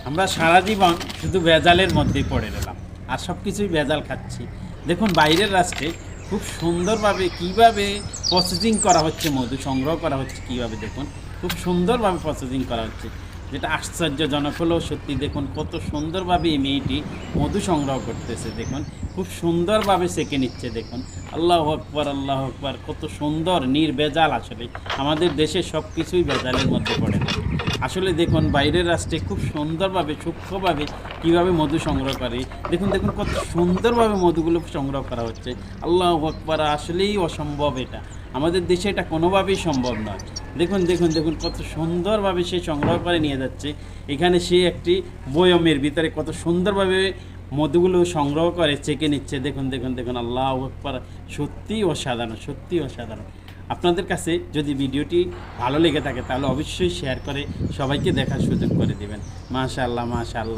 আমরা সারা জীবন শুধু ভেজালের মধ্যেই পড়ে রইলাম, আর সব কিছুই ভেজাল খাচ্ছি। দেখুন বাইরের রাষ্ট্রে খুব সুন্দরভাবে কিভাবে প্রসেসিং করা হচ্ছে, মধু সংগ্রহ করা হচ্ছে কীভাবে, দেখুন খুব সুন্দরভাবে প্রসেসিং করা হচ্ছে, যেটা আশ্চর্যজনক হলেও সত্যি। দেখুন কত সুন্দরভাবে এই মেয়েটি মধু সংগ্রহ করতেছে, দেখুন খুব সুন্দরভাবে সেঁকে নিচ্ছে। দেখুন আল্লাহ আকবার, আল্লাহ আকবার, কত সুন্দর নির্ভেজাল। আসলে আমাদের দেশে সব কিছুই ভেজালের মধ্যে পড়ে থাকে। আসলে দেখুন বাইরের রাষ্ট্রে খুব সুন্দরভাবে সূক্ষ্মভাবে কীভাবে মধু সংগ্রহ করে, দেখুন দেখুন কত সুন্দরভাবে মধুগুলো সংগ্রহ করা হচ্ছে। আল্লাহ আকবার, আসলেই অসম্ভব এটা, আমাদের দেশে এটা কোনোভাবেই সম্ভব নয়। দেখুন দেখুন দেখুন কত সুন্দরভাবে সে সংগ্রহ করে নিয়ে যাচ্ছে। এখানে সে একটি বয়মের ভিতরে কত সুন্দরভাবে মধুগুলো সংগ্রহ করে চেকে নিচ্ছে। দেখুন দেখুন দেখুন, আল্লাহ আকবার, সত্যিই অসাধারণ, সত্যিই অসাধারণ। আপনাদের কাছে যদি ভিডিওটি ভালো লেগে থাকে তাহলে অবশ্যই শেয়ার করে সবাইকে দেখার সুযোগ করে দেবেন। মাশাআল্লাহ, মাশাআল্লাহ।